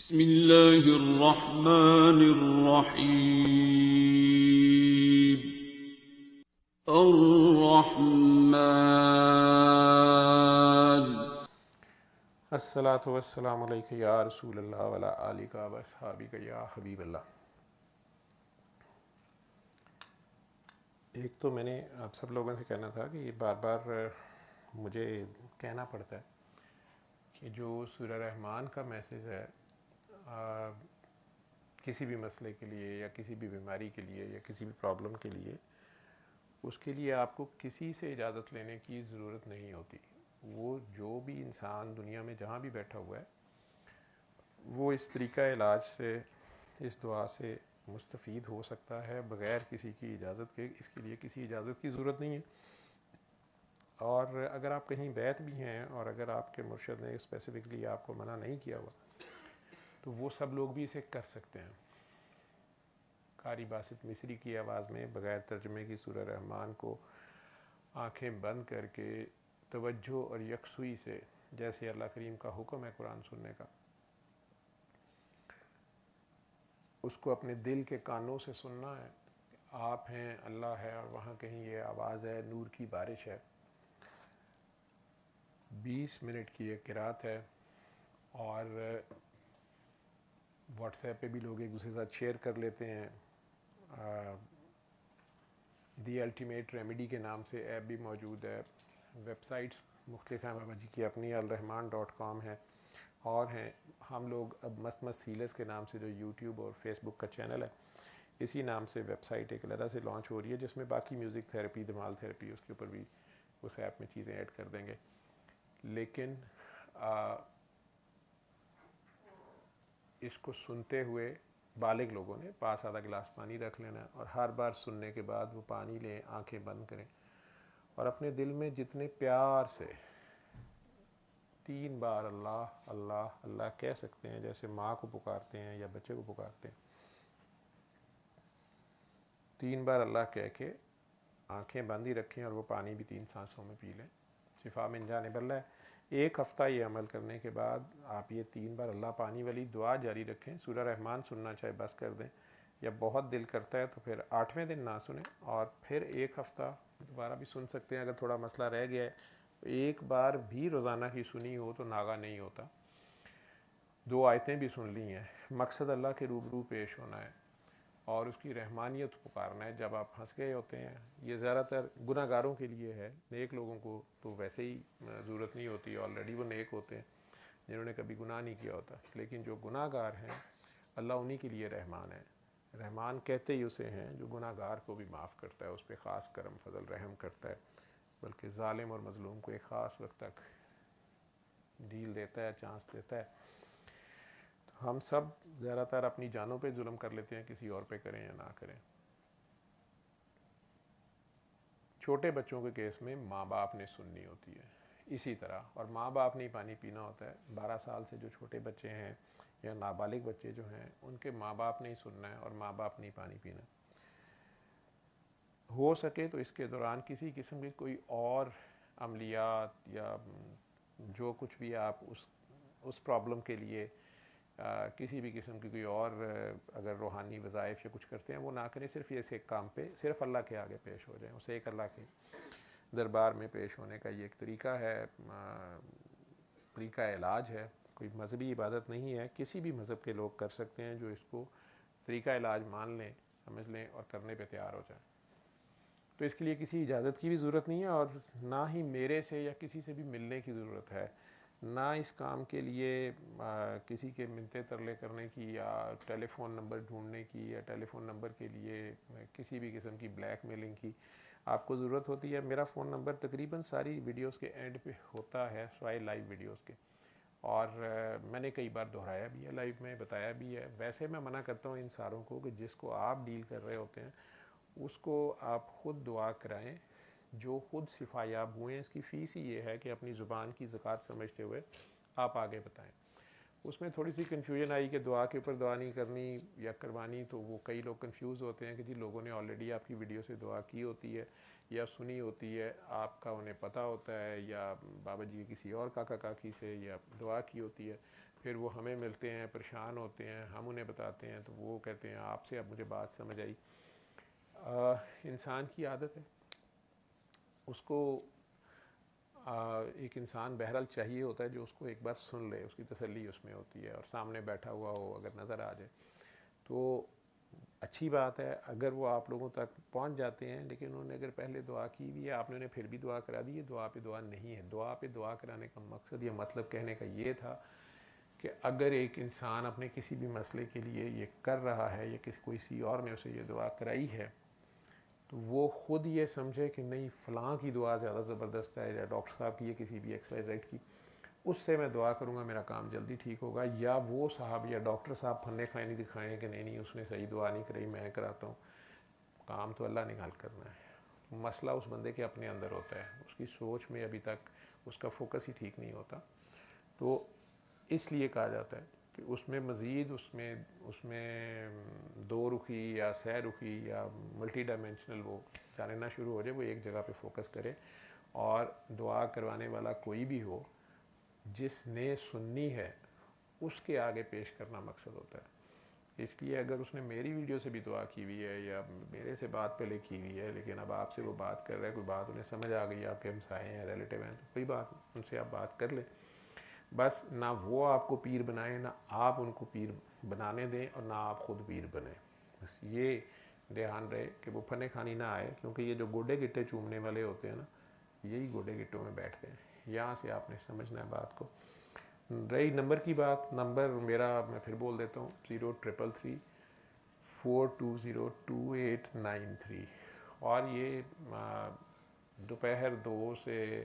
بسم اللہ الرحمن الرحیم الرحمن الصلاۃ والسلام علیک یا رسول اللہ وعلی آلک و اصحابک یا حبیب اللہ۔ ایک تو میں نے آپ سب لوگوں سے کہنا تھا کہ یہ بار بار مجھے کہنا پڑتا ہے کہ جو سورہ رحمان کا میسیج ہے کسی بھی مسئلے کے لیے یا کسی بھی بیماری کے لیے یا کسی بھی پرابلم کے لیے، اس کے لیے آپ کو کسی سے اجازت لینے کی ضرورت نہیں ہوتی۔ وہ جو بھی انسان دنیا میں جہاں بھی بیٹھا ہوا ہے وہ اس طریقہ علاج سے، اس دعا سے مستفید ہو سکتا ہے بغیر کسی کی اجازت کے۔ اس کے لیے کسی اجازت کی ضرورت نہیں ہے۔ اور اگر آپ کہیں بیت بھی ہیں اور اگر آپ کے مرشد نے اسپیسیفکلی آپ کو منع نہیں کیا ہوا تو وہ سب لوگ بھی اسے کر سکتے ہیں۔ قاری باسط مصری کی آواز میں بغیر ترجمے کی سورہ رحمان کو آنکھیں بند کر کے توجہ اور یکسوئی سے، جیسے اللہ کریم کا حکم ہے قرآن سننے کا، اس کو اپنے دل کے کانوں سے سننا ہے۔ آپ ہیں، اللہ ہے، اور وہاں کہیں یہ آواز ہے، نور کی بارش ہے۔ 20 منٹ کی ایک قرات ہے، اور واٹس ایپ پہ بھی لوگ ایک دوسرے کے ساتھ شیئر کر لیتے ہیں۔ دی الٹیمیٹ ریمیڈی کے نام سے ایپ بھی موجود ہے۔ ویب سائٹس مختلف ہیں، بابا جی کی اپنی الرحمان.com ہے، اور ہیں ہم لوگ اب مست ہیلرز کے نام سے جو یوٹیوب اور فیس بک کا چینل ہے، اسی نام سے ویب سائٹ ایک علیحدہ سے لانچ ہو رہی ہے، جس میں باقی میوزک تھیراپی، دمال تھیراپی، اس کے اوپر بھی اس ایپ میں چیزیں ایڈ کر دیں گے۔ لیکن اس کو سنتے ہوئے بالغ لوگوں نے پاس آدھا گلاس پانی رکھ لینا ہے، اور ہر بار سننے کے بعد وہ پانی لیں، آنکھیں بند کریں، اور اپنے دل میں جتنے پیار سے 3 بار اللہ اللہ اللہ کہہ سکتے ہیں، جیسے ماں کو پکارتے ہیں یا بچے کو پکارتے ہیں، 3 بار اللہ کہہ کے آنکھیں بند ہی رکھیں، اور وہ پانی بھی 3 سانسوں میں پی لیں۔ شفا من جانب اللہ ہے۔ 1 ہفتہ یہ عمل کرنے کے بعد آپ یہ 3 بار اللہ پانی والی دعا جاری رکھیں۔ سورہ رحمان سننا چاہے بس کر دیں، یا بہت دل کرتا ہے تو پھر 8ویں دن نہ سنیں، اور پھر 1 ہفتہ دوبارہ بھی سن سکتے ہیں۔ اگر تھوڑا مسئلہ رہ گیا ہے، ایک بار بھی روزانہ کی سنی ہو تو ناغہ نہیں ہوتا۔ 2 آیتیں بھی سن لی ہیں، مقصد اللہ کے روبرو پیش ہونا ہے اور اس کی رحمانیت پکارنا ہے۔ جب آپ پھنس گئے ہوتے ہیں، یہ زیادہ تر گناہ گاروں کے لیے ہے، نیک لوگوں کو تو ویسے ہی ضرورت نہیں ہوتی، آلریڈی وہ نیک ہوتے ہیں جنہوں نے کبھی گناہ نہیں کیا ہوتا۔ لیکن جو گناہ گار ہیں، اللہ انہی کے لیے رحمان ہے۔ رحمان کہتے ہی اسے ہیں جو گناہ گار کو بھی معاف کرتا ہے، اس پہ خاص کرم فضل رحم کرتا ہے، بلکہ ظالم اور مظلوم کو ایک خاص وقت تک ڈیل دیتا ہے، چانس دیتا ہے۔ تو ہم سب زیادہ تر اپنی جانوں پہ ظلم کر لیتے ہیں، کسی اور پہ کریں یا نہ کریں۔ چھوٹے بچوں کے کیس میں ماں باپ نے سننی ہوتی ہے اسی طرح، اور ماں باپ نے ہی پانی پینا ہوتا ہے۔ 12 سال سے جو چھوٹے بچے ہیں یا نابالغ بچے جو ہیں، ان کے ماں باپ نے ہی سننا ہے، اور ماں باپ نے ہی پانی پینا۔ ہو سکے تو اس کے دوران کسی قسم کی کوئی اور عملیات یا جو کچھ بھی آپ اس پرابلم کے لیے کسی بھی قسم کی کوئی اور اگر روحانی وظائف یا کچھ کرتے ہیں وہ نہ کریں۔ صرف اس ایک کام پہ صرف اللہ کے آگے پیش ہو جائیں، اسے ایک اللہ کے دربار میں پیش ہونے کا یہ ایک طریقہ ہے، طریقہ علاج ہے، کوئی مذہبی عبادت نہیں ہے۔ کسی بھی مذہب کے لوگ کر سکتے ہیں جو اس کو طریقہ علاج مان لیں، سمجھ لیں اور کرنے پہ تیار ہو جائیں۔ تو اس کے لیے کسی اجازت کی بھی ضرورت نہیں ہے، اور نہ ہی میرے سے یا کسی سے بھی ملنے کی ضرورت ہے، نہ اس کام کے لیے کسی کے منتیں ترلے کرنے کی یا ٹیلی فون نمبر ڈھونڈنے کی یا ٹیلی فون نمبر کے لیے کسی بھی قسم کی بلیک میلنگ کی آپ کو ضرورت ہوتی ہے۔ میرا فون نمبر تقریباً ساری ویڈیوز کے اینڈ پہ ہوتا ہے، سوائے لائیو ویڈیوز کے، اور میں نے کئی بار دہرایا بھی ہے، لائیو میں بتایا بھی ہے۔ ویسے میں منع کرتا ہوں ان ساروں کو کہ جس کو آپ ڈیل کر رہے ہوتے ہیں اس کو آپ خود دعا کرائیں، جو خود شفا یاب ہوئے ہیں۔ اس کی فیس ہی یہ ہے کہ اپنی زبان کی زکوٰۃ سمجھتے ہوئے آپ آگے بتائیں۔ اس میں تھوڑی سی کنفیوژن آئی کہ دعا کے اوپر دعا نہیں کرنی یا کروانی، تو وہ کئی لوگ کنفیوز ہوتے ہیں کہ جی لوگوں نے آلریڈی آپ کی ویڈیو سے دعا کی ہوتی ہے یا سنی ہوتی ہے، آپ کا انہیں پتہ ہوتا ہے، یا بابا جی کسی اور کاکا کاکی سے یا دعا کی ہوتی ہے، پھر وہ ہمیں ملتے ہیں، پریشان ہوتے ہیں، ہم انہیں بتاتے ہیں تو وہ کہتے ہیں آپ سے اب مجھے بات سمجھ آئی۔ انسان کی عادت ہے، اس کو ایک انسان بہرحال چاہیے ہوتا ہے جو اس کو ایک بار سن لے، اس کی تسلی اس میں ہوتی ہے، اور سامنے بیٹھا ہوا ہو اگر نظر آ جائے تو اچھی بات ہے اگر وہ آپ لوگوں تک پہنچ جاتے ہیں۔ لیکن انہوں نے اگر پہلے دعا کی بھی ہے، آپ نے انہیں پھر بھی دعا کرا دی ہے، دعا پہ دعا نہیں ہے۔ دعا پہ دعا کرانے کا مقصد یا مطلب کہنے کا یہ تھا کہ اگر ایک انسان اپنے کسی بھی مسئلے کے لیے یہ کر رہا ہے یا کسی اور نے اسے یہ دعا کرائی ہے تو وہ خود یہ سمجھے کہ نہیں فلاں کی دعا زیادہ زبردست ہے، یا ڈاکٹر صاحب کی، یا کسی بھی ایکس وائی زیڈ کی، اس سے میں دعا کروں گا میرا کام جلدی ٹھیک ہوگا، یا وہ صاحب یا ڈاکٹر صاحب پھنے کھائے نہیں دکھائیں کہ نہیں اس نے صحیح دعا نہیں کرائی میں کراتا ہوں۔ کام تو اللہ نے حل کرنا ہے، مسئلہ اس بندے کے اپنے اندر ہوتا ہے، اس کی سوچ میں ابھی تک اس کا فوکس ہی ٹھیک نہیں ہوتا۔ تو اس لیے کہا جاتا ہے کہ اس میں مزید اس میں دو رخی یا سہ رخی یا ملٹی ڈائمینشنل وہ جاننا شروع ہو جائے، وہ ایک جگہ پہ فوکس کرے، اور دعا کروانے والا کوئی بھی ہو جس نے سننی ہے اس کے آگے پیش کرنا مقصد ہوتا ہے۔ اس لیے اگر اس نے میری ویڈیو سے بھی دعا کی ہوئی ہے یا میرے سے بات پہلے کی ہوئی ہے لیکن اب آپ سے وہ بات کر رہا ہے، کوئی بات انہیں سمجھ آ گئی، آپ کے ہمسائے ہیں، ریلیٹیو ہیں، تو کوئی بات ان سے آپ بات کر لیں، بس نہ وہ آپ کو پیر بنائیں نہ آپ ان کو پیر بنانے دیں، اور نہ آپ خود پیر بنیں۔ بس یہ دھیان رہے کہ وہ پھنے کھانی نہ آئے، کیونکہ یہ جو گوڈے گٹے چومنے والے ہوتے ہیں نا، یہی گوڈے گٹوں میں بیٹھتے ہیں۔ یہاں سے آپ نے سمجھنا ہے بات کو۔ رہی نمبر کی بات، نمبر میرا میں پھر بول دیتا ہوں 0333 420 2893، اور یہ دوپہر 2 سے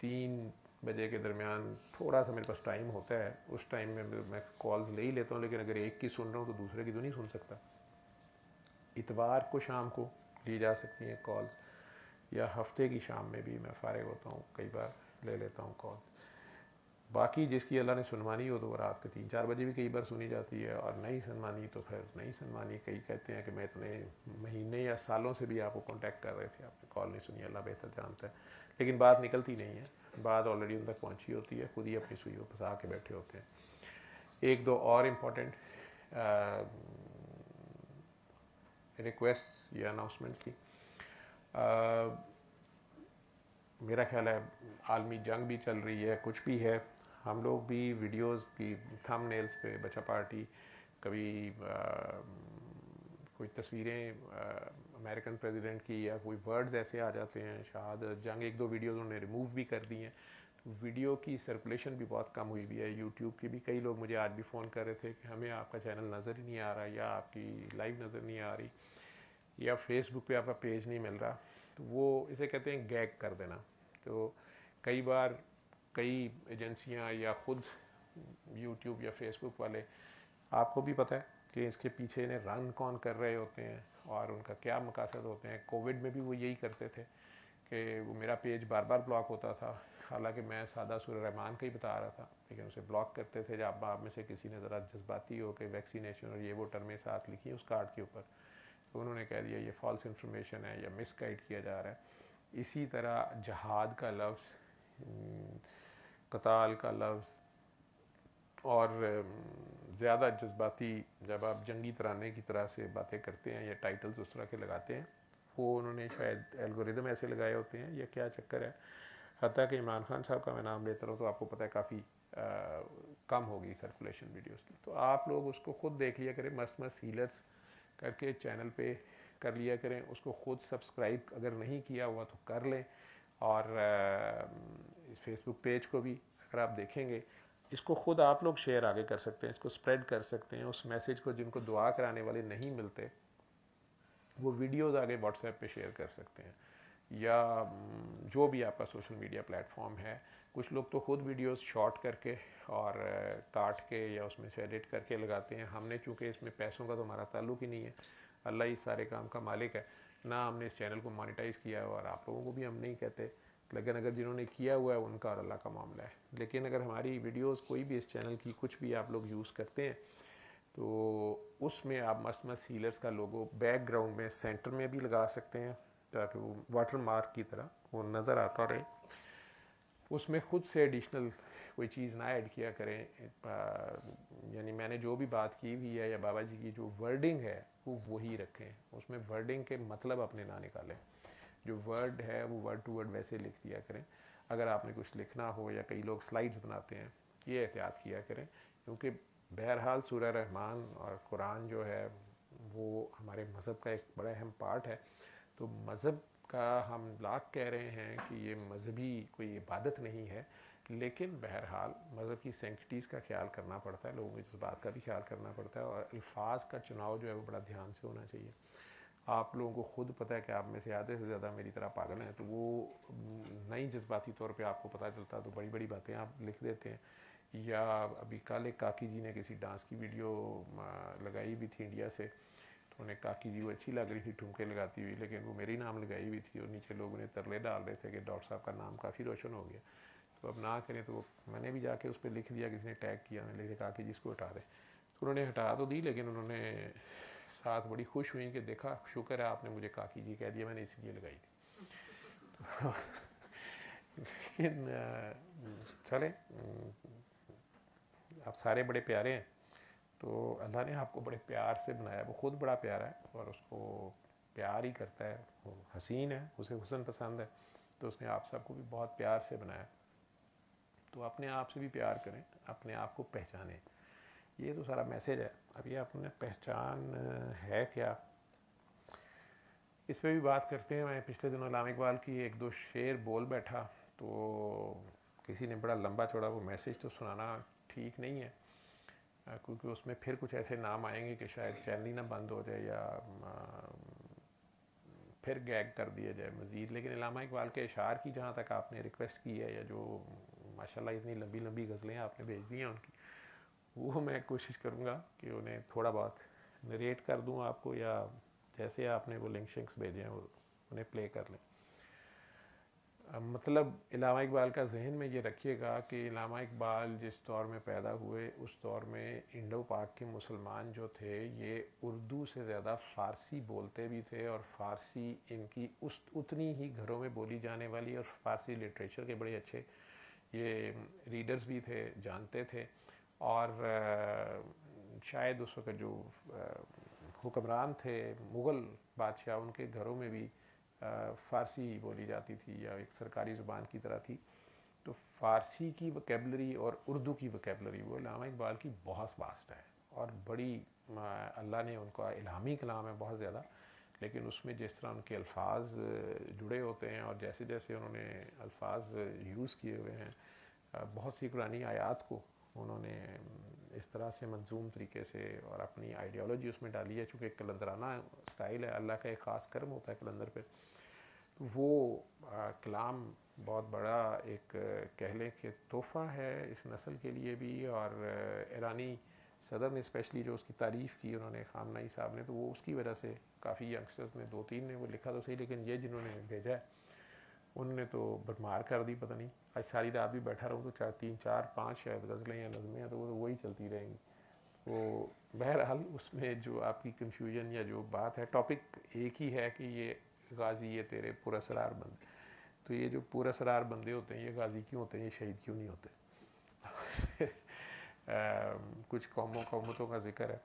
3 بجے کے درمیان تھوڑا سا میرے پاس ٹائم ہوتا ہے، اس ٹائم میں کالز لے ہی لیتا ہوں، لیکن اگر ایک کی سن رہا ہوں تو دوسرے کی تو نہیں سن سکتا۔ اتوار کو شام کو لی جا سکتی ہیں کالز، یا ہفتے کی شام میں بھی میں فارغ ہوتا ہوں، کئی بار لے لیتا ہوں کال۔ باقی جس کی اللہ نے سنوانی ہو تو وہ رات کے 3-4 بجے بھی کئی بار سنی جاتی ہے، اور نہیں سنوانی تو پھر نہیں سنوانی۔ کئی کہتے ہیں کہ میں اتنے مہینے یا سالوں سے بھی آپ کو کانٹیکٹ کر رہے تھے، آپ نے کال نہیں سنی، اللہ بہتر جانتا ہے، لیکن بات نکلتی نہیں ہے، بات آلریڈی ان تک پہنچی ہوتی ہے، خود ہی اپنی سوئی کو پھنسا کے بیٹھے ہوتے ہیں۔ ایک دو اور امپورٹنٹ ریکویسٹ یا اناؤنسمنٹس تھی۔ میرا خیال ہے عالمی جنگ بھی چل رہی ہے، کچھ بھی ہے، ہم لوگ بھی ویڈیوز کی تھم نیلز پہ بچہ پارٹی، کبھی کوئی تصویریں امریکن پریزیڈنٹ کی یا کوئی ورڈز ایسے آ جاتے ہیں، شہادت جنگ، ایک دو ویڈیوز انہوں نے ریموو بھی کر دی ہیں۔ ویڈیو کی سرکولیشن بھی بہت کم ہوئی بھی ہے، یوٹیوب کی بھی کئی لوگ مجھے آج بھی فون کر رہے تھے کہ ہمیں آپ کا چینل نظر ہی نہیں آ رہا، یا آپ کی لائیو نظر نہیں آ رہی، یا فیس بک پہ آپ کا پیج نہیں مل رہا۔ تو وہ اسے کہتے ہیں گیگ کر دینا۔ تو کئی بار کئی ایجنسیاں یا خود یوٹیوب یا فیس بک والے، آپ کو بھی پتہ ہے کہ اس کے پیچھے انہیں رن کون کر رہے ہوتے ہیں اور ان کا کیا مقاصد ہوتے ہیں۔ کووڈ میں بھی وہ یہی کرتے تھے کہ وہ میرا پیج بار بار بلاک ہوتا تھا، حالانکہ میں سادہ سورہ رحمان کا ہی بتا رہا تھا، لیکن اسے بلاک کرتے تھے۔ جب آپ میں سے کسی نے ذرا جذباتی ہو کہ ویکسینیشن اور یہ وہ ٹرمیں ساتھ لکھی اس کارڈ کے اوپر، تو انہوں نے کہہ دیا یہ فالس انفارمیشن ہے یا مس گائیڈ کیا جا رہا ہے۔ اسی طرح جہاد کا لفظ، قتال کا لفظ، اور زیادہ جذباتی جب آپ جنگی ترانے کی طرح سے باتیں کرتے ہیں یا ٹائٹلز اس طرح کے لگاتے ہیں، وہ انہوں نے شاید الگوریدم ایسے لگائے ہوتے ہیں یا کیا چکر ہے۔ حتیٰ کہ عمران خان صاحب کا میں نام لیتا رہوں تو آپ کو پتہ ہے کافی کم ہوگی سرکولیشن ویڈیوز کی۔ تو آپ لوگ اس کو خود دیکھ لیا کریں، مست ہیلرز کر کے چینل پہ کر لیا کریں، اس کو خود سبسکرائب اگر نہیں کیا ہوا تو کر لیں، اور فیس بک پیج کو بھی اگر آپ دیکھیں گے، اس کو خود آپ لوگ شیئر آگے کر سکتے ہیں، اس کو سپریڈ کر سکتے ہیں، اس میسیج کو جن کو دعا کرانے والے نہیں ملتے وہ ویڈیوز آگے واٹس ایپ پہ شیئر کر سکتے ہیں، یا جو بھی آپ کا سوشل میڈیا پلیٹ فارم ہے۔ کچھ لوگ تو خود ویڈیوز شارٹ کر کے اور کاٹ کے یا اس میں سے ایڈٹ کر کے لگاتے ہیں۔ ہم نے چونکہ اس میں پیسوں کا تو ہمارا تعلق ہی نہیں ہے، اللہ ہی سارے کام کا مالک ہے، نہ ہم نے اس چینل کو مانیٹائز کیا ہے، اور آپ لوگوں کو بھی ہم نہیں کہتے، لیکن اگر جنہوں نے کیا ہوا ہے ان کا اور اللہ کا معاملہ ہے۔ لیکن اگر ہماری ویڈیوز کوئی بھی اس چینل کی کچھ بھی آپ لوگ یوز کرتے ہیں تو اس میں آپ مست ہیلرز کا لوگو بیک گراؤنڈ میں سینٹر میں بھی لگا سکتے ہیں تاکہ وہ واٹر مارک کی طرح وہ نظر آتا رہے۔ اس میں خود سے ایڈیشنل کوئی چیز نہ ایڈ کیا کریں. یعنی میں نے جو بھی بات کی ہوئی ہے یا بابا جی کی جو ورڈنگ ہے وہ وہی رکھیں, اس میں ورڈنگ کے مطلب اپنے نہ نکالیں. جو ورڈ ہے وہ ورڈ ٹو ورڈ ویسے لکھ دیا کریں. اگر آپ نے کچھ لکھنا ہو, یا کئی لوگ سلائڈز بناتے ہیں, یہ احتیاط کیا کریں, کیونکہ بہرحال سورہ رحمان اور قرآن جو ہے وہ ہمارے مذہب کا ایک بڑا اہم پارٹ ہے. تو مذہب کا ہم لاکھ کہہ رہے ہیں کہ یہ مذہبی کوئی عبادت نہیں ہے, لیکن بہرحال مذہب کی سینکٹیز کا خیال کرنا پڑتا ہے, لوگوں کے جذبات کا بھی خیال کرنا پڑتا ہے, اور الفاظ کا چناؤ جو ہے وہ بڑا دھیان سے ہونا چاہیے. آپ لوگوں کو خود پتہ ہے کہ آپ میں سے آدھے سے زیادہ میری طرح پاگل ہیں, تو وہ نئی جذباتی طور پہ آپ کو پتہ چلتا ہے تو بڑی بڑی باتیں آپ لکھ دیتے ہیں. یا ابھی کل ایک کاکی جی نے کسی ڈانس کی ویڈیو لگائی بھی تھی انڈیا سے, تو انہیں کاکی جی وہ اچھی لگ رہی تھی ٹھمکے لگاتی ہوئی, لیکن وہ میری نام لگائی ہوئی تھی, اور نیچے لوگ انہیں ترلے ڈال رہے تھے کہ ڈاکٹر صاحب کا نام کافی روشن ہو گیا. تو اب نہ کریں, تو میں نے بھی جا کے اس پہ لکھ دیا, کسی نے ٹیگ کیا, میں لکھے کاکی جی اس کو ہٹا دیں. تو انہوں نے ہٹا تو دی, لیکن انہوں نے ساتھ بڑی خوش ہوئی کہ دیکھا شکر ہے آپ نے مجھے کاکی جی کہہ دیا, میں نے اس لیے لگائی تھی. لیکن چلیں, آپ سارے بڑے پیارے ہیں, تو اللہ نے آپ کو بڑے پیار سے بنایا. وہ خود بڑا پیارا ہے اور اس کو پیار ہی کرتا ہے, وہ حسین ہے, اسے حسن پسند ہے, تو اس نے آپ سب کو بھی بہت پیار سے بنایا. تو اپنے آپ سے بھی پیار کریں, اپنے آپ کو پہچانیں. یہ تو سارا میسیج ہے. اب یہ اپنے پہچان ہے کیا, اس پہ بھی بات کرتے ہیں. میں پچھلے دنوں علامہ اقبال کی ایک دو شعر بول بیٹھا, تو کسی نے بڑا لمبا چوڑا وہ میسیج تو سنانا ٹھیک نہیں ہے, کیونکہ اس میں پھر کچھ ایسے نام آئیں گے کہ شاید چینل ہی نہ بند ہو جائے یا پھر گیگ کر دیا جائے مزید. لیکن علامہ اقبال کے اشعار کی جہاں تک آپ نے ریکویسٹ کی ہے, یا جو ماشاءاللہ اتنی لمبی لمبی غزلیں آپ نے بھیج دی ہیں ان کی, وہ میں کوشش کروں گا کہ انہیں تھوڑا بہت نریٹ کر دوں آپ کو, یا جیسے آپ نے وہ لنک شنکس بھیجے ہیں وہ انہیں پلے کر لیں. مطلب علامہ اقبال کا ذہن میں یہ رکھیے گا کہ علامہ اقبال جس دور میں پیدا ہوئے, اس دور میں انڈو پاک کے مسلمان جو تھے یہ اردو سے زیادہ فارسی بولتے بھی تھے, اور فارسی ان کی اتنی ہی گھروں میں بولی جانے والی, اور فارسی لٹریچر کے بڑے اچھے یہ ریڈرز بھی تھے, جانتے تھے. اور شاید اس وقت جو حکمران تھے مغل بادشاہ, ان کے گھروں میں بھی فارسی بولی جاتی تھی, یا ایک سرکاری زبان کی طرح تھی. تو فارسی کی وکیبلری اور اردو کی وکیبلری وہ علامہ اقبال کی بہت واسٹ ہے, اور بڑی اللہ نے ان کا الہامی کلام ہے بہت زیادہ, لیکن اس میں جس طرح ان کے الفاظ جڑے ہوتے ہیں, اور جیسے جیسے انہوں نے الفاظ یوز کیے ہوئے ہیں, بہت سی قرآنی آیات کو انہوں نے اس طرح سے منظوم طریقے سے اور اپنی آئیڈیالوجی اس میں ڈالی ہے. چونکہ کلندرانہ سٹائل ہے, اللہ کا ایک خاص کرم ہوتا ہے کلندر پہ, تو وہ کلام بہت بڑا ایک کہہ لیں کہ تحفہ ہے اس نسل کے لیے بھی. اور ایرانی صدر نے اسپیشلی جو اس کی تعریف کی انہوں نے, خامنہئی صاحب نے, تو وہ اس کی وجہ سے کافی ینگسٹرز نے, 2-3 نے وہ لکھا تو صحیح, لیکن یہ جنہوں نے بھیجا ہے انہوں نے تو بٹمار کر دی. پتہ نہیں آج ساری رات بھی بیٹھا رہوں تو 3-4-5 شاید غزلیں یا نظمیں ہیں, تو وہ وہی چلتی رہیں گی. وہ بہرحال اس میں جو آپ کی کنفیوژن یا جو بات ہے, ٹاپک ایک ہی ہے کہ یہ غازی یہ تیرے پراسرار بندے, تو یہ جو پراسرار بندے ہوتے ہیں یہ غازی کیوں ہوتے ہیں, یہ شہید کیوں نہیں ہوتے. کچھ قوموں کا ذکر ہے,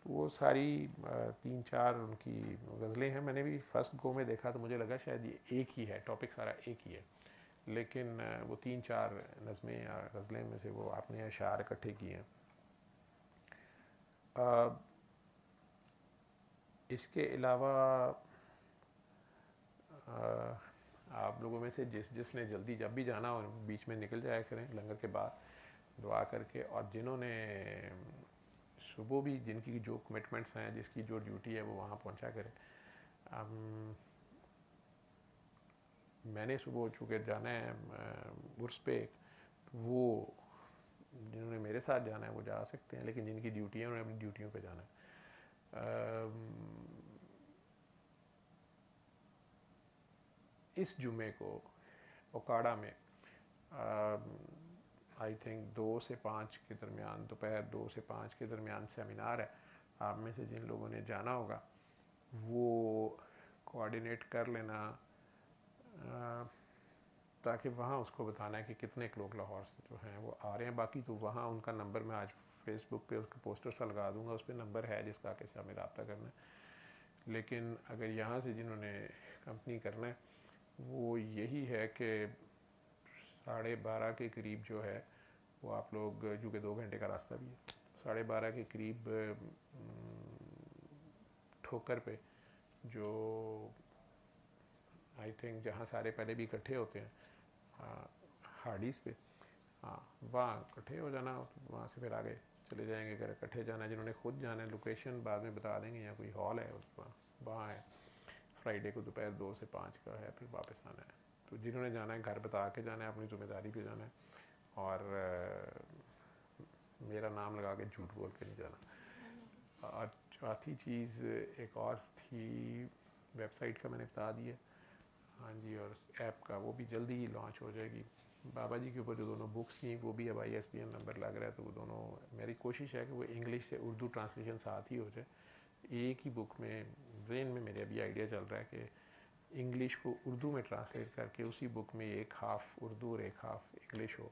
وہ ساری 3-4 ان کی غزلیں ہیں. میں نے بھی فرسٹ گو میں دیکھا تو مجھے لگا شاید یہ ایک ہی ہے, ٹاپک سارا ایک ہی ہے, لیکن وہ 3-4 نظمیں یا غزلیں میں سے وہ آپ نے اشعار اکٹھے کیے ہیں. اس کے علاوہ آپ لوگوں میں سے جس نے جلدی جب بھی جانا ہو بیچ میں نکل جایا کریں لنگر کے بعد دعا کر کے, اور جنہوں نے صبح بھی جن کی جو کمٹمنٹس ہیں, جس کی جو ڈیوٹی ہے, وہ وہاں پہنچا کریں. میں نے صبح چونکہ جانا ہے عرس پہ, وہ جنہوں نے میرے ساتھ جانا ہے وہ جا سکتے ہیں, لیکن جن کی ڈیوٹی ہے انہوں نے اپنی ڈیوٹیوں پہ جانا ہے. اس جمعے کو اوکاڑا میں آئی تھنک 2 سے 5 کے درمیان, دوپہر 2 سے 5 کے درمیان سیمینار ہے. آپ میں سے جن لوگوں نے جانا ہوگا وہ کوآرڈینیٹ کر لینا. تاکہ وہاں اس کو بتانا ہے کہ کتنے لوگ لاہور سے جو ہیں وہ آ رہے ہیں. باقی تو وہاں ان کا نمبر میں آج فیس بک پہ اس کا پوسٹر سا لگا دوں گا, اس پہ نمبر ہے جس کا کہ سے ہمیں رابطہ کرنا ہے. لیکن اگر یہاں سے جنہوں نے کمپنی کرنا ہے وہ یہی ہے کہ 12:30 کے قریب جو ہے وہ آپ لوگ, کیونکہ 2 گھنٹے کا راستہ بھی ہے, 12:30 کے قریب ٹھوکر پہ جو آئی تھنک جہاں سارے پہلے بھی اکٹھے ہوتے ہیں ہارڈیز پہ, ہاں وہاں اکٹھے ہو جانا. وہاں سے پھر آگے چلے جائیں گے. اگر اکٹھے جانا ہے, جنہوں نے خود جانا ہے, لوکیشن بعد میں بتا دیں گے, یا کوئی ہال ہے وہاں ہے. فرائیڈے کو دوپہر 2 سے 5 کا ہے, پھر واپس آنا ہے. تو جنہوں نے جانا ہے گھر بتا کے جانا ہے, اپنی ذمہ داری پہ جانا ہے, اور میرا نام لگا کے جھوٹ بول کے نہیں جانا. اور چوتھی چیز ایک اور تھی, ویب سائٹ کا میں نے بتا دیا, ہاں جی, اور ایپ کا وہ بھی جلدی ہی لانچ ہو جائے گی. بابا جی کے اوپر جو دونوں بکس تھیں وہ بھی اب ISBN نمبر لگ رہا ہے, تو وہ دونوں میری کوشش ہے کہ وہ انگلش سے اردو ٹرانسلیشن ساتھ ہی ہو جائے. ایک ہی بک میں ذہن میں میرے ابھی آئیڈیا چل رہا ہے کہ انگلش کو اردو میں ٹرانسلیٹ کر کے اسی بک میں ایک ہاف اردو اور ایک ہاف انگلش ہو,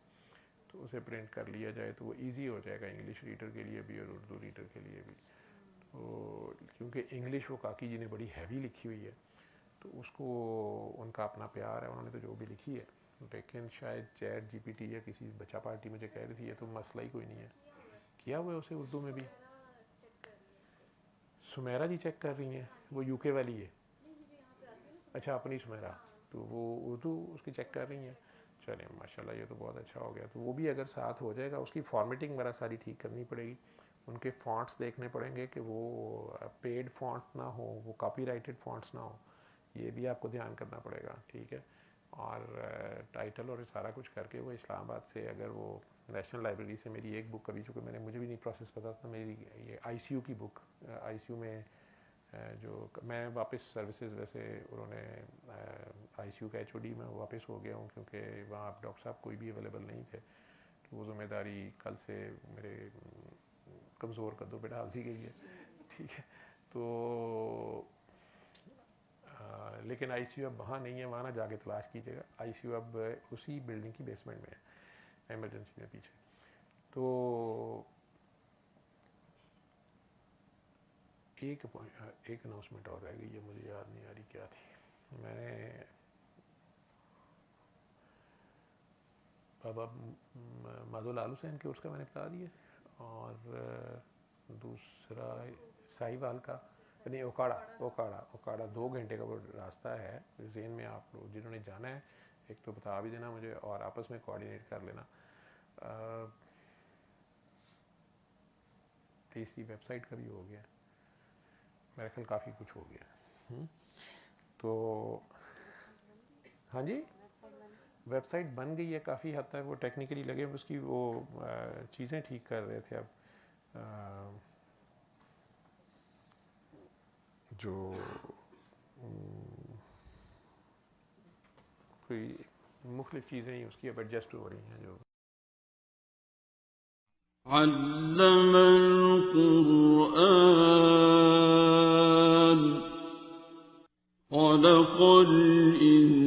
تو اسے پرنٹ کر لیا جائے تو وہ ایزی ہو جائے گا انگلش ریڈر کے لیے بھی اور اردو ریڈر کے لیے بھی. تو کیونکہ انگلش وہ کاکی جی نے بڑی ہیوی لکھی ہوئی ہے, تو اس کو ان کا اپنا پیار ہے, انہوں نے تو جو بھی لکھی ہے, لیکن شاید چیٹ GPT یا کسی بچہ پارٹی مجھے کہہ رہی تھی یہ تو مسئلہ ہی کوئی نہیں ہے. کیا ہوا ہے اسے اردو میں بھی؟ سمیرا جی چیک کر رہی ہیں, وہ UK والی ہے. اچھا اپنی سمیرا, تو وہ اردو اس کی چیک کر رہی ہیں. چلیں ماشاءاللہ یہ تو بہت اچھا ہو گیا. تو وہ بھی اگر ساتھ ہو جائے گا, اس کی فارمیٹنگ میرا ساری ٹھیک کرنی پڑے گی, ان کے فونٹس دیکھنے پڑیں گے کہ وہ پیڈ فونٹ نہ ہو, وہ کاپی رائٹڈ فونٹس نہ ہو, یہ بھی آپ کو دھیان کرنا پڑے گا, ٹھیک ہے. اور ٹائٹل اور سارا کچھ کر کے وہ اسلام آباد سے, اگر وہ نیشنل لائبریری سے میری ایک بک کبھی, چونکہ مجھے بھی نہیں پروسیس پتا تھا, میری یہ ICU کی بک, ICU میں جو میں واپس سروسز, ویسے انہوں نے ICU کا HOD میں واپس ہو گیا ہوں کیونکہ وہاں ڈاکٹر صاحب کوئی بھی اویلیبل نہیں تھے, تو وہ ذمہ داری کل سے میرے کمزور قدوں پہ ڈال دی گئی ہے, ٹھیک ہے. تو لیکن ICU اب وہاں نہیں ہے, وہاں نہ جا کے تلاش کیجیے گا. ICU اب اسی بلڈنگ کی بیسمنٹ میں ہے, ایمرجنسی میں پیچھے. تو ایک اناؤنسمنٹ اور رہ گئی ہے, مجھے یاد نہیں آ رہی کیا تھی. میں نے بابا مادو لال حسین کے اس کا میں نے بتا دیا, اور دوسرا ساہیوال کا نہیں, اوکاڑا 2 گھنٹے کا وہ راستہ ہے ذہن میں. آپ لوگ جنہوں نے جانا ہے ایک تو بتا بھی دینا مجھے, اور آپس میں کوآرڈینیٹ کر لینا. تیسری ویب سائٹ کا بھی ہو گیا, میرا خیال کافی کچھ ہو گیا. تو ہاں جی, ویب سائٹ بن گئی ہے کافی حد تک, وہ ٹیکنیکلی لگے اس کی وہ چیزیں ٹھیک کر رہے تھے. اب جو کوئی مختلف چیزیں ہی اس کی اب ایڈجسٹ ہو رہی ہیں. جو علم القرآن خلق الإنسان